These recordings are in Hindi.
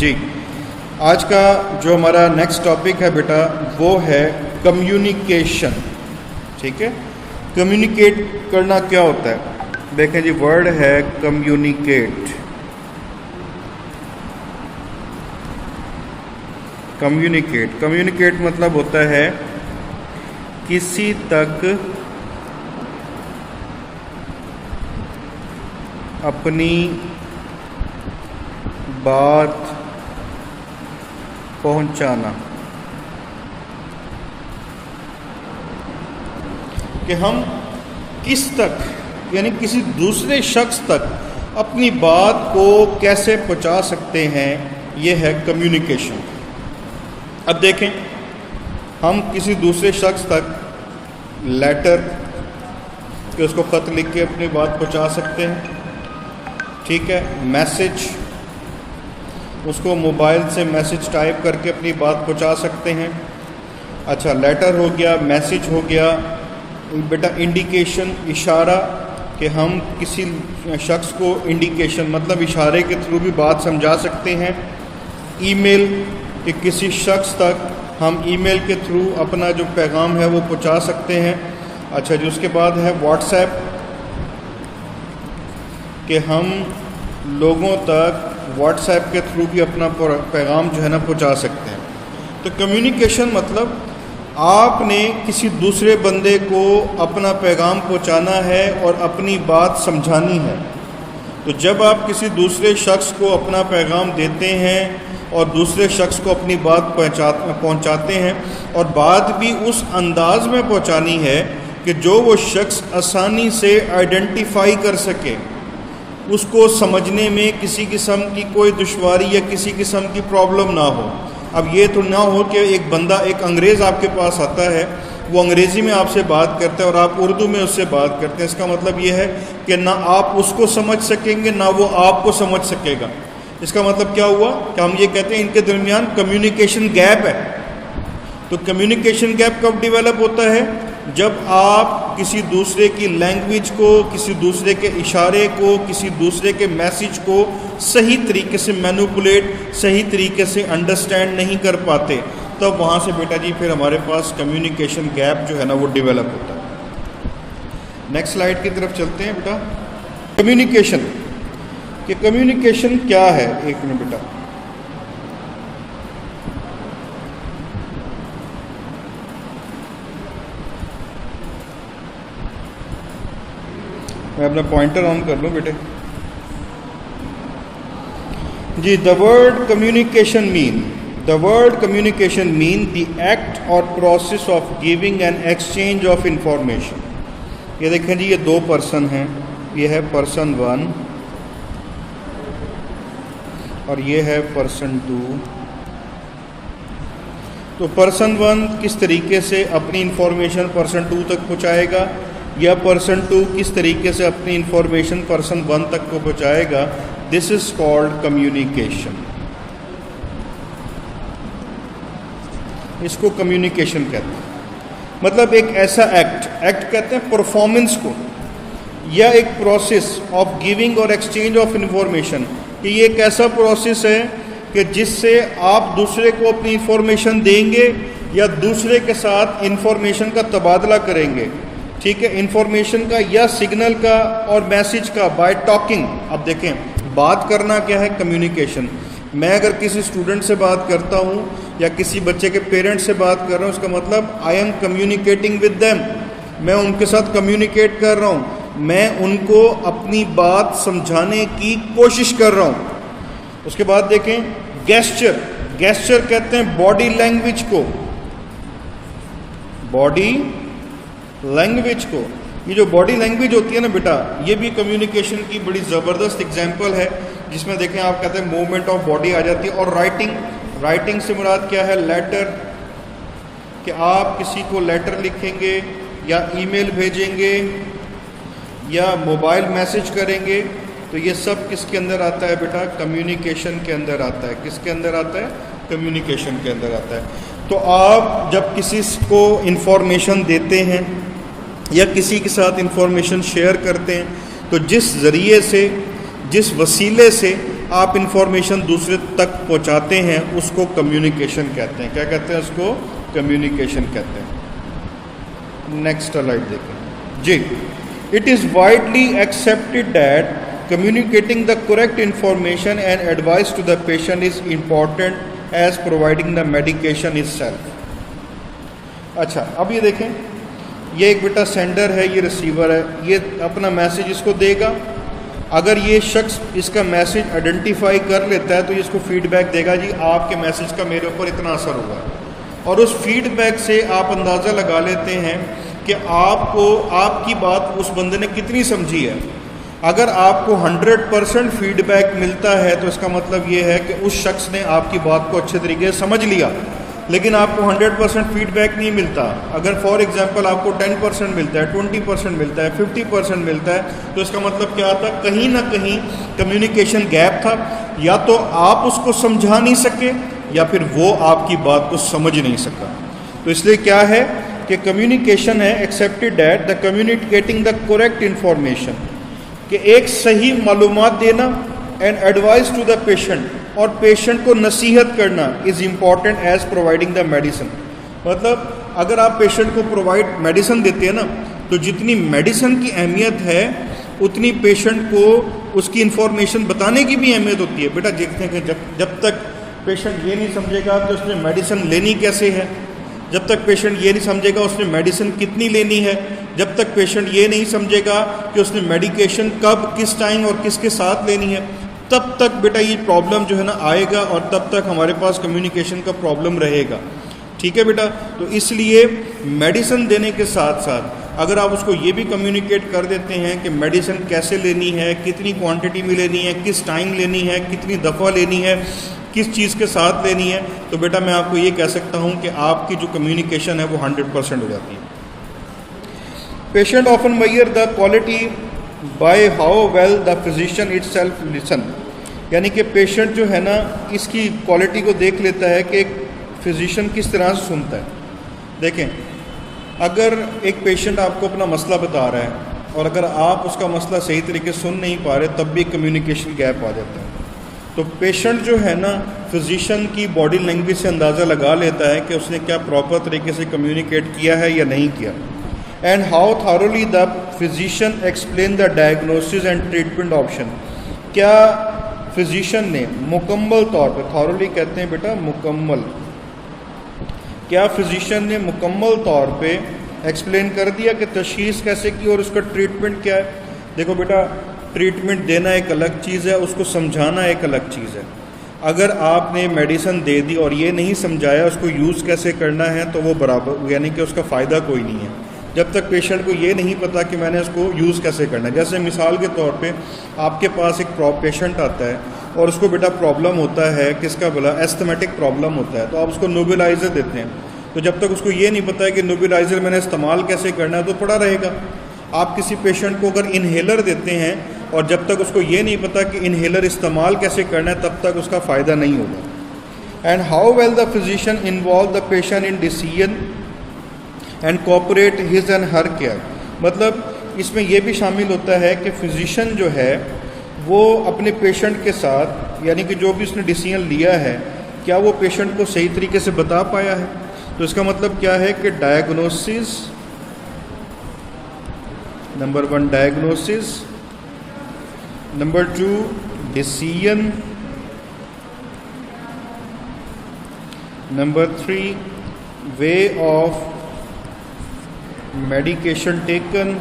जी, आज का जो हमारा नेक्स्ट टॉपिक है बेटा वो है कम्युनिकेशन। ठीक है, कम्युनिकेट करना क्या होता है? देखें जी, वर्ड है कम्युनिकेट। कम्युनिकेट मतलब होता है किसी तक अपनी बात पहुंचाना, कि हम किस तक यानी किसी दूसरे शख्स तक अपनी बात को कैसे पहुंचा सकते हैं, ये है कम्युनिकेशन। अब देखें, हम किसी दूसरे शख्स तक लेटर कि उसको ख़त लिख के अपनी बात पहुंचा सकते हैं। ठीक है, मैसेज, उसको मोबाइल से मैसेज टाइप करके अपनी बात पहुंचा सकते हैं। अच्छा, लेटर हो गया, मैसेज हो गया। बेटा इंडिकेशन, इशारा, कि हम किसी शख्स को इंडिकेशन मतलब इशारे के थ्रू भी बात समझा सकते हैं। ईमेल, कि किसी शख्स तक हम ईमेल के थ्रू अपना जो पैगाम है वो पहुंचा सकते हैं। अच्छा जी, उसके बाद है व्हाट्सएप, कि हम लोगों तक व्हाट्सएप के थ्रू भी अपना पैगाम जो है ना पहुंचा सकते हैं। तो कम्युनिकेशन मतलब आपने किसी दूसरे बंदे को अपना पैगाम पहुंचाना है और अपनी बात समझानी है। तो जब आप किसी दूसरे शख्स को अपना पैगाम देते हैं और दूसरे शख्स को अपनी बात पहुंचाते हैं और बात भी उस अंदाज में पहुंचानी है कि जो वो शख्स आसानी से आइडेंटिफाई कर सके, उसको समझने में किसी किस्म की कोई दुश्वारी या किसी किस्म की प्रॉब्लम ना हो। अब ये तो ना हो कि एक बंदा, एक अंग्रेज़ आपके पास आता है, वो अंग्रेज़ी में आपसे बात करता है और आप उर्दू में उससे बात करते हैं। इसका मतलब ये है कि ना आप उसको समझ सकेंगे ना वो आपको समझ सकेगा। इसका मतलब क्या हुआ कि हम ये कहते हैं इनके दरमियान कम्युनिकेशन गैप है। तो कम्युनिकेशन गैप कब डेवलप होता है? जब आप किसी दूसरे की लैंग्वेज को, किसी दूसरे के इशारे को, किसी दूसरे के मैसेज को सही तरीके से मैनिपुलेट, सही तरीके से अंडरस्टैंड नहीं कर पाते, तब वहाँ से बेटा जी फिर हमारे पास कम्युनिकेशन गैप जो है ना वो डेवलप होता है। नेक्स्ट स्लाइड की तरफ चलते हैं बेटा। कम्युनिकेशन, कि कम्युनिकेशन क्या है? एक मिनट बेटा, मैं अपना पॉइंटर ऑन कर लूँ बेटे जी। The word communication mean the act or process of giving and exchange of information. ये देखें जी, ये दो पर्सन हैं, ये है पर्सन 1 और ये है पर्सन 2। तो पर्सन 1 किस तरीके से अपनी इंफॉर्मेशन पर्सन 2 तक पहुंचाएगा या पर्सन 2 किस तरीके से अपनी इंफॉर्मेशन पर्सन 1 तक को पहुंचाएगा, दिस इज कॉल्ड कम्युनिकेशन। इसको कम्युनिकेशन कहते हैं। मतलब एक ऐसा एक्ट कहते हैं परफॉर्मेंस को, या एक प्रोसेस ऑफ गिविंग और एक्सचेंज ऑफ इंफॉर्मेशन, कि ये एक ऐसा प्रोसेस है कि जिससे आप दूसरे को अपनी इंफॉर्मेशन देंगे या दूसरे के साथ इंफॉर्मेशन का तबादला करेंगे। ठीक है, इंफॉर्मेशन का या सिग्नल का और मैसेज का बाय टॉकिंग। अब देखें, बात करना क्या है? कम्युनिकेशन। मैं अगर किसी स्टूडेंट से बात करता हूँ या किसी बच्चे के पेरेंट्स से बात कर रहा हूँ, उसका मतलब I am communicating with them, मैं उनके साथ कम्युनिकेट कर रहा हूँ, मैं उनको अपनी बात समझाने की कोशिश कर रहा हूँ। उसके बाद देखें गेस्चर कहते हैं बॉडी लैंग्वेज को, बॉडी लैंग्वेज को। ये जो बॉडी लैंग्वेज होती है ना बेटा, ये भी कम्युनिकेशन की बड़ी ज़बरदस्त एग्जांपल है, जिसमें देखें आप कहते हैं मूवमेंट ऑफ बॉडी आ जाती है। और राइटिंग से मुराद क्या है? लेटर, कि आप किसी को लेटर लिखेंगे या ईमेल भेजेंगे या मोबाइल मैसेज करेंगे, तो ये सब किसके अंदर आता है बेटा? कम्युनिकेशन के अंदर आता है। किसके अंदर आता है? कम्युनिकेशन के अंदर आता है। तो आप जब किसी को इन्फॉर्मेशन देते हैं या किसी के साथ इंफॉर्मेशन शेयर करते हैं, तो जिस ज़रिए से, जिस वसीले से आप इंफॉर्मेशन दूसरे तक पहुंचाते हैं, उसको कम्युनिकेशन कहते हैं। क्या कहते हैं उसको? कम्युनिकेशन कहते हैं। नेक्स्ट स्लाइड देखें जी। It is widely accepted that communicating the correct information and advice to the patient is important as providing the medication itself। अच्छा, अब ये देखें, ये एक बेटा सेंडर है, ये रिसीवर है, ये अपना मैसेज इसको देगा। अगर ये शख्स इसका मैसेज आइडेंटिफाई कर लेता है तो ये इसको फीडबैक देगा, जी आपके मैसेज का मेरे ऊपर इतना असर हुआ। और उस फीडबैक से आप अंदाज़ा लगा लेते हैं कि आपको आपकी बात उस बंदे ने कितनी समझी है। अगर आपको 100% फीडबैक मिलता है तो इसका मतलब ये है कि उस शख्स ने आपकी बात को अच्छे तरीके से समझ लिया। लेकिन आपको 100% फीडबैक नहीं मिलता, अगर फॉर एग्जांपल आपको 10% मिलता है, 20% मिलता है, 50% मिलता है, तो इसका मतलब क्या था? कहीं ना कहीं कम्युनिकेशन गैप था। या तो आप उसको समझा नहीं सके या फिर वो आपकी बात को समझ नहीं सका। तो इसलिए क्या है कि कम्युनिकेशन है accepted that the communicating the correct information, कि एक सही मालूमात देना and advice to the patient, और पेशेंट को नसीहत करना is important as providing the medicine. मतलब अगर आप पेशेंट को प्रोवाइड मेडिसिन देते हैं ना, तो जितनी मेडिसिन की अहमियत है उतनी पेशेंट को उसकी इन्फॉर्मेशन बताने की भी अहमियत होती है। बेटा देखते हैं कि जब तक पेशेंट ये नहीं समझेगा कि उसने मेडिसिन लेनी कैसे है, जब तक पेशेंट ये नहीं समझेगा उसने मेडिसिन कितनी लेनी है, जब तक पेशेंट ये नहीं समझेगा कि उसने मेडिकेशन कब, किस टाइम और किसके साथ लेनी है, तब तक बेटा ये प्रॉब्लम जो है ना आएगा, और तब तक हमारे पास कम्युनिकेशन का प्रॉब्लम रहेगा। ठीक है बेटा। तो इसलिए मेडिसिन देने के साथ साथ अगर आप उसको ये भी कम्युनिकेट कर देते हैं कि मेडिसिन कैसे लेनी है, कितनी क्वांटिटी में लेनी है, किस टाइम लेनी है, कितनी दफ़ा लेनी है, किस चीज़ के साथ लेनी है, तो बेटा मैं आपको ये कह सकता हूँ कि आपकी जो कम्युनिकेशन है वो 100% हो जाती है। Patient often measure the quality by how well the physician itself listen, यानी कि पेशेंट जो है ना इसकी क्वालिटी को देख लेता है कि एक फिजिशियन किस तरह से सुनता है। देखें, अगर एक पेशेंट आपको अपना मसला बता रहा है और अगर आप उसका मसला सही तरीके से सुन नहीं पा रहे, तब भी कम्युनिकेशन गैप आ जाता है। तो पेशेंट जो है ना फिजिशियन की बॉडी लैंग्वेज से अंदाज़ा लगा लेता है कि उसने क्या प्रॉपर तरीके से कम्युनिकेट किया है या नहीं किया। And how thoroughly the physician explain the diagnosis and treatment option, क्या फिजिशियन ने मुकम्मल तौर पर, थॉरोली कहते हैं बेटा मुकम्मल, क्या फिजिशियन ने मुकम्मल तौर पे एक्सप्लेन कर दिया कि तशखीस कैसे की और उसका ट्रीटमेंट क्या है। देखो बेटा, ट्रीटमेंट देना एक अलग चीज़ है, उसको समझाना एक अलग चीज़ है। अगर आपने मेडिसिन दे दी और ये नहीं समझाया उसको यूज़ कैसे करना है, तो वो बराबर, यानी कि उसका फ़ायदा कोई नहीं है जब तक पेशेंट को ये नहीं पता कि मैंने उसको यूज़ कैसे करना है। जैसे मिसाल के तौर पे आपके पास एक पेशेंट आता है और उसको बेटा प्रॉब्लम होता है, किसका बोला, एस्थमेटिक प्रॉब्लम होता है, तो आप उसको नेबुलाइज़र देते हैं। तो जब तक उसको ये नहीं पता है कि नेबुलाइज़र मैंने इस्तेमाल कैसे करना है, तो पड़ा रहेगा। आप किसी पेशेंट को अगर इन्हेलर देते हैं और जब तक उसको ये नहीं पता कि इन्हेलर इस्तेमाल कैसे करना है, तब तक उसका फ़ायदा नहीं होगा। And how well the physician involve the patient in decision and cooperate his and her care, मतलब इसमें यह भी शामिल होता है कि फिजिशियन जो है वो अपने पेशेंट के साथ, यानी कि जो भी उसने डिसीजन लिया है, क्या वो पेशेंट को सही तरीके से बता पाया है। तो इसका मतलब क्या है कि diagnosis, number 1 diagnosis, number 2 decision, number 3 way of medication taken,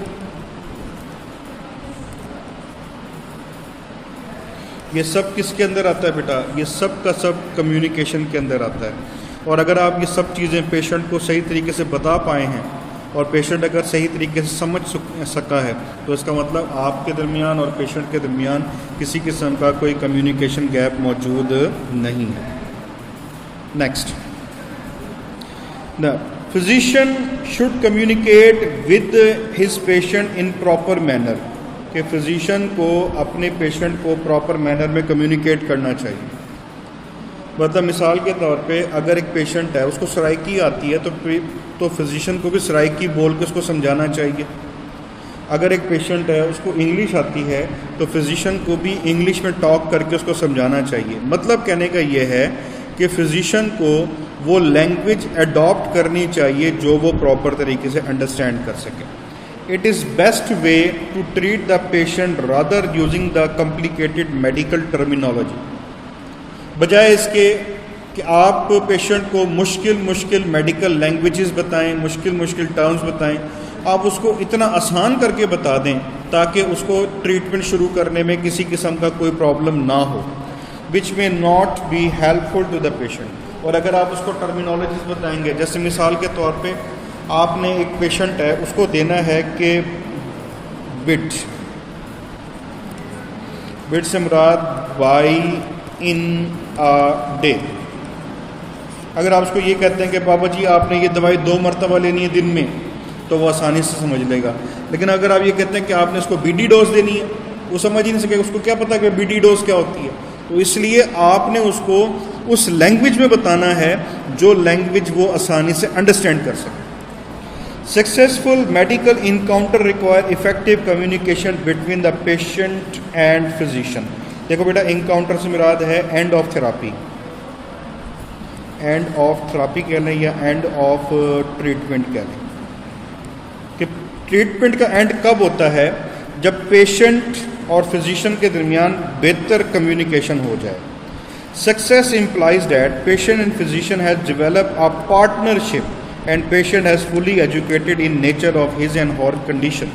ये सब किसके अंदर आता है बेटा, ये सब का सब कम्युनिकेशन के अंदर आता है। और अगर आप ये सब चीज़ें पेशेंट को सही तरीके से बता पाए हैं और पेशेंट अगर सही तरीके से समझ सका है, तो इसका मतलब आपके दरमियान और पेशेंट के दरमियान किसी किस्म का कोई कम्युनिकेशन गैप मौजूद नहीं है। Next, the physician should communicate with his patient in proper manner, कि फिजिशियन को अपने पेशेंट को प्रॉपर मैनर में कम्युनिकेट करना चाहिए। मतलब मिसाल के तौर पे अगर एक पेशेंट है उसको सराइकी आती है, तो फिजिशियन को भी सराइकी बोल के उसको समझाना चाहिए। अगर एक पेशेंट है उसको इंग्लिश आती है तो फिजिशियन को भी इंग्लिश में टॉक करके उसको समझाना चाहिए। मतलब कहने का ये है कि फिजिशियन को वो लैंग्वेज अडॉप्ट करनी चाहिए जो वो प्रॉपर तरीके से अंडरस्टैंड कर सके। It is best way to treat the patient rather using the complicated medical terminology, बजाय इसके कि आप पेशेंट को मुश्किल मेडिकल लैंग्वेजेस बताएं, मुश्किल टर्म्स बताएं, आप उसको इतना आसान करके बता दें ताकि उसको ट्रीटमेंट शुरू करने में किसी किस्म का कोई प्रॉब्लम ना हो, विच में not be helpful to the patient. और अगर आप उसको टर्मिनोलॉजीज बताएंगे, जैसे मिसाल के तौर पे आपने एक पेशेंट है उसको देना है कि बिट से मुराद बाई इन अ डे। अगर आप उसको ये कहते हैं कि बाबा जी आपने ये दवाई 2 मरतबा लेनी है दिन में, तो वो आसानी से समझ लेगा। लेकिन अगर आप ये कहते हैं कि आपने उसको बीडी डोज देनी है, वो समझ ही नहीं सकेगा, उसको क्या पता कि बीडी डोज क्या होती है। तो इसलिए आपने उसको उस लैंग्वेज में बताना है जो लैंग्वेज वो आसानी से अंडरस्टैंड कर सके। Successful medical encounter require effective communication between the patient and physician. देखो बेटा, इनकाउंटर से मुराद है end of therapy, end of therapy कह लें या एंड ऑफ ट्रीटमेंट कह लें। कि ट्रीटमेंट का एंड कब होता है? जब पेशेंट और फिजिशियन के दरमियान बेहतर कम्युनिकेशन हो जाए। Success implies that patient and physician has develop a partnership and patient has fully educated in nature of his and her condition.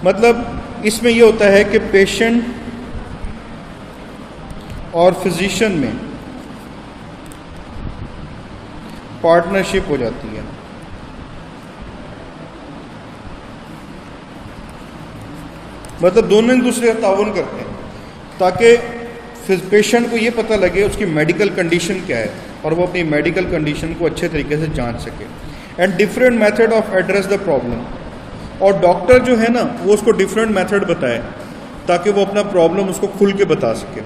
मतलब इसमें यह होता है कि पेशेंट और फिजिशियन में पार्टनरशिप हो जाती है। मतलब दोनों एक दूसरे का ताउन करते हैं ताकि पेशेंट को ये पता लगे उसकी मेडिकल कंडीशन क्या है और वो अपनी मेडिकल कंडीशन को अच्छे तरीके से जांच सके। And different method of address the problem, और डॉक्टर जो है ना वो उसको डिफरेंट मेथड बताए ताकि वो अपना प्रॉब्लम उसको खुल के बता सके।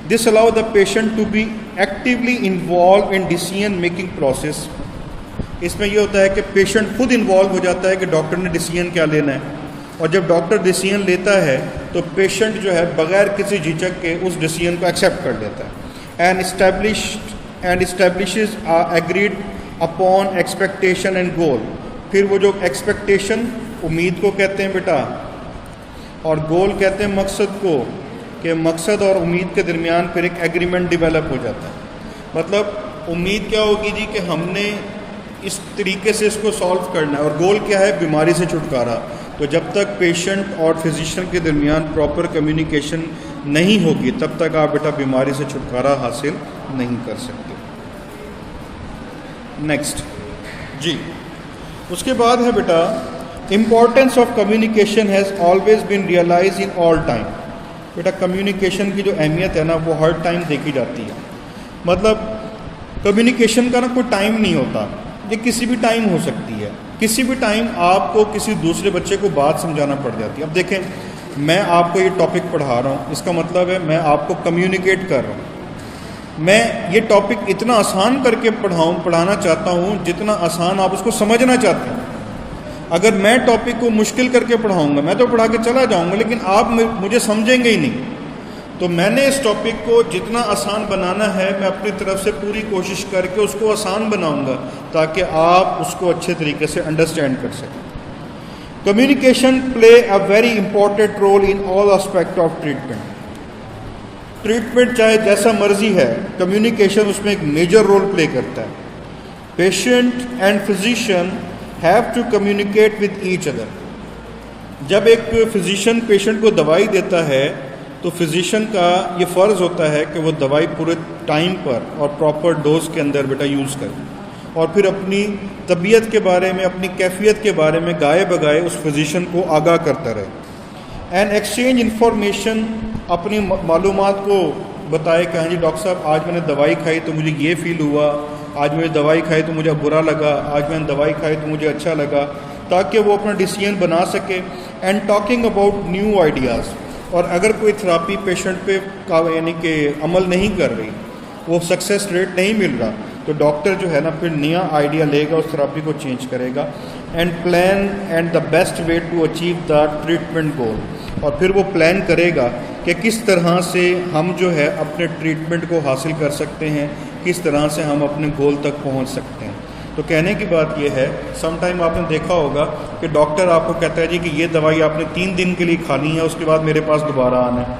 This allow the patient to be actively involve in decision making process. इसमें यह होता है कि पेशेंट खुद इन्वॉल्व हो जाता है कि डॉक्टर ने डिसीजन क्या लेना है, और जब डॉक्टर डिसीजन लेता है तो पेशेंट जो है बगैर किसी झिझक के उस डिसीजन को एक्सेप्ट कर लेता है। And establishes agreed upon expectation and goal. फिर वो जो एक्सपेक्टेशन उम्मीद को कहते हैं बेटा, और गोल कहते हैं मकसद को, कि मकसद और उम्मीद के दरमियान फिर एक एग्रीमेंट डेवलप हो जाता है। मतलब उम्मीद क्या होगी जी कि हमने इस तरीके से इसको सॉल्व करना है, और गोल क्या है? बीमारी से छुटकारा। तो जब तक पेशेंट और फिजिशियन के दरमियान प्रॉपर कम्युनिकेशन नहीं होगी तब तक आप बेटा बीमारी से छुटकारा हासिल नहीं कर सकते। नेक्स्ट जी, उसके बाद है बेटा importance of communication has always been realise in all time. बेटा कम्युनिकेशन की जो अहमियत है ना वो हर टाइम देखी जाती है। मतलब कम्युनिकेशन का ना कोई टाइम नहीं होता, ये किसी भी टाइम हो सकती है। किसी भी टाइम आपको किसी दूसरे बच्चे को बात समझाना पड़ जाती है। अब देखें, मैं आपको ये टॉपिक पढ़ा रहा हूँ, इसका मतलब है मैं आपको कम्युनिकेट कर रहा हूँ। मैं ये टॉपिक इतना आसान करके पढ़ाना चाहता हूँ जितना आसान आप उसको समझना चाहते हैं। अगर मैं टॉपिक को मुश्किल करके पढ़ाऊँगा, मैं तो पढ़ा के चला जाऊँगा, लेकिन आप मुझे समझेंगे ही नहीं। तो मैंने इस टॉपिक को जितना आसान बनाना है मैं अपनी तरफ से पूरी कोशिश करके उसको आसान बनाऊंगा ताकि आप उसको अच्छे तरीके से अंडरस्टैंड कर सकें। Communication play a very important role in all aspect of treatment. Treatment चाहे जैसा मर्जी है, कम्युनिकेशन उसमें एक मेजर रोल प्ले करता है। Patient and physician have to communicate with each other. जब एक फिजिशियन पेशेंट को दवाई देता है तो फिजिशियन का ये फ़र्ज़ होता है कि वो दवाई पूरे टाइम पर और प्रॉपर डोज के अंदर बेटा यूज़ करे, और फिर अपनी तबीयत के बारे में, अपनी कैफियत के बारे में गाए बगाए उस फिजिशियन को आगाह करता रहे। एंड एक्सचेंज इंफॉर्मेशन, अपनी मालूमात को बताए कि हाँ जी डॉक्टर साहब आज मैंने दवाई खाई तो मुझे ये फ़ील हुआ, आज मैंने दवाई खाई तो मुझे बुरा लगा, आज मैंने दवाई खाई तो मुझे अच्छा लगा, ताकि वो अपना डिसीजन बना सके। And talking about new ideas, और अगर कोई थेरापी पेशेंट पे का यानी कि अमल नहीं कर रही, वो सक्सेस रेट नहीं मिल रहा, तो डॉक्टर जो है ना फिर नया आइडिया लेगा, उस थेरापी को चेंज करेगा। And plan and the best way to achieve the treatment goal. और फिर वो प्लान करेगा कि किस तरह से हम जो है अपने ट्रीटमेंट को हासिल कर सकते हैं, किस तरह से हम अपने गोल तक पहुंच सकते हैं। तो कहने की बात यह है, सम टाइम आपने देखा होगा कि डॉक्टर आपको कहता है जी कि ये दवाई आपने 3 दिन के लिए खानी है, उसके बाद मेरे पास दोबारा आना है।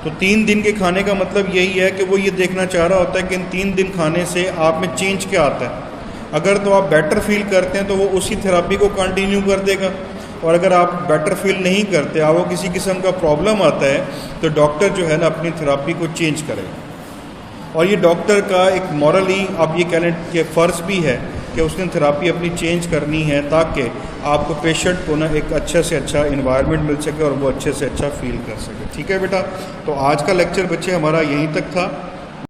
तो 3 दिन के खाने का मतलब यही है कि वो ये देखना चाह रहा होता है कि इन 3 दिन खाने से आप में चेंज क्या आता है। अगर तो आप बेटर फील करते हैं तो वो उसी थेरापी को कंटिन्यू कर देगा, और अगर आप बेटर फील नहीं करते, आपको किसी किस्म का प्रॉब्लम आता है, तो डॉक्टर जो है ना अपनी थेरापी को चेंज करेगा। और ये डॉक्टर का एक मॉरली आप ये कह लें कि फ़र्ज़ भी है कि उसने थेरापी अपनी चेंज करनी है, ताकि आपको पेशेंट को ना एक अच्छे से अच्छा इन्वायरमेंट मिल सके और वो अच्छे से अच्छा फील कर सके। ठीक है बेटा, तो आज का लेक्चर बच्चे हमारा यहीं तक था।